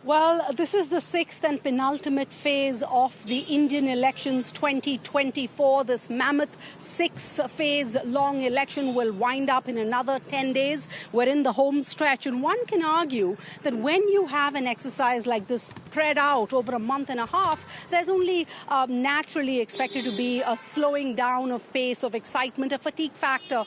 Well, this is the sixth and penultimate phase of the Indian elections 2024. This mammoth six-phase long election will wind up in another 10 days. We're in the home stretch, and one can argue that when you have an exercise like this spread out over a month and a half, there's only naturally expected to be a slowing down of pace, of excitement, a fatigue factor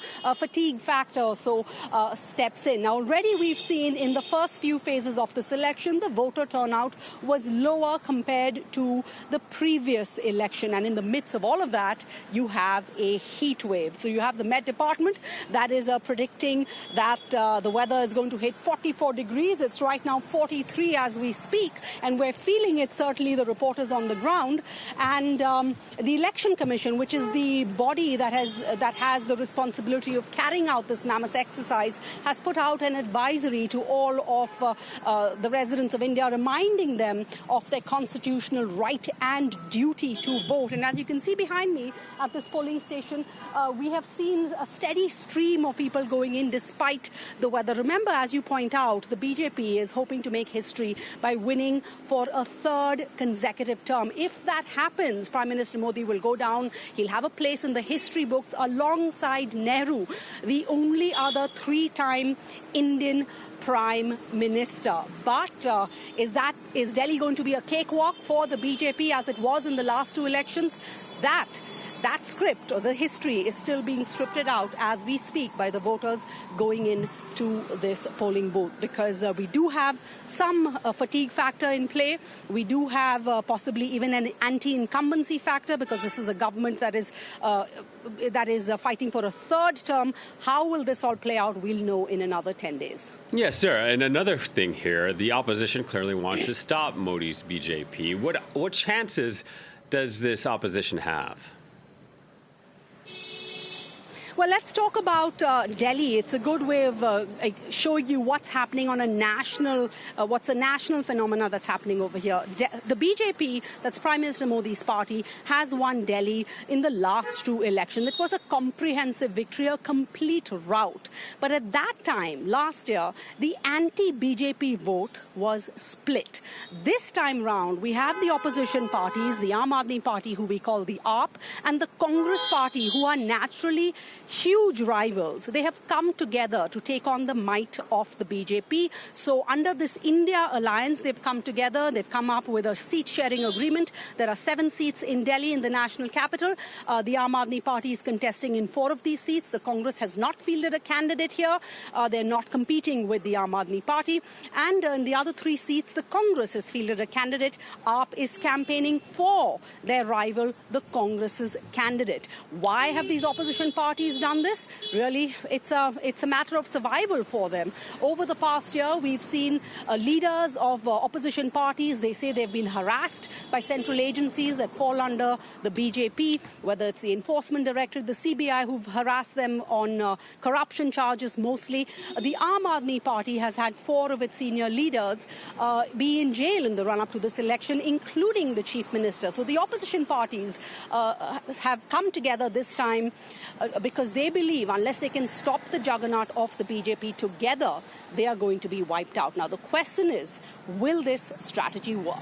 so steps in. Now, already we've seen in the first few phases of this election, the voter turnout was lower compared to the previous election. And in the midst of all of that, you have a heat wave. So you have the Met Department that is predicting that the weather is going to hit 44 degrees. It's right now 43 as we speak. And we're feeling it, certainly the reporters on the ground. And the Election Commission, which is the body that has the responsibility of carrying out this mammoth exercise, has put out an advisory to all of the residents of India, reminding them of their constitutional right and duty to vote. And as you can see behind me at this polling station, we have seen a steady stream of people going in despite the weather. Remember, as you point out, the BJP is hoping to make history by winning for a third consecutive term. If that happens, Prime Minister Modi will go down. He'll have a place in the history books alongside Nehru, the only other three-time Indian Prime Minister. But is Delhi going to be a cakewalk for the BJP as it was in the last two elections? That script or the history is still being scripted out as we speak by the voters going into this polling booth, because we do have some fatigue factor in play. We do have possibly even an anti-incumbency factor, because this is a government that is fighting for a third term. How will this all play out? We'll know in another 10 days. Yes, sir. And another thing here, the opposition clearly wants to stop Modi's BJP. What chances does this opposition have? Well, let's talk about Delhi. It's a good way of showing you what's happening on a national, what's a national phenomena that's happening over here. The BJP, that's Prime Minister Modi's party, has won Delhi in the last two elections. It was a comprehensive victory, a complete rout. But at that time, last year, the anti-BJP vote was split. This time round, we have the opposition parties, the Aam Aadmi Party, who we call the AAP, and the Congress Party, who are naturally huge rivals. They have come together to take on the might of the BJP. So under this India alliance, they've come together. They've come up with a seat-sharing agreement. There are 7 seats in Delhi, in the national capital. The Aam Aadmi Party is contesting in 4 of these seats. The Congress has not fielded a candidate here. They're not competing with the Aam Aadmi Party. And in the other 3 seats, the Congress has fielded a candidate. AAP is campaigning for their rival, the Congress's candidate. Why have these opposition parties done this? Really, it's a matter of survival for them. Over the past year, we've seen leaders of opposition parties. They say they've been harassed by central agencies that fall under the BJP, whether it's the Enforcement Directorate, the CBI, who've harassed them on corruption charges mostly. The Aam Aadmi Party has had 4 of its senior leaders be in jail in the run-up to this election, including the Chief Minister. So the opposition parties have come together this time because they believe unless they can stop the juggernaut of the BJP together, they are going to be wiped out. Now, the question is, will this strategy work?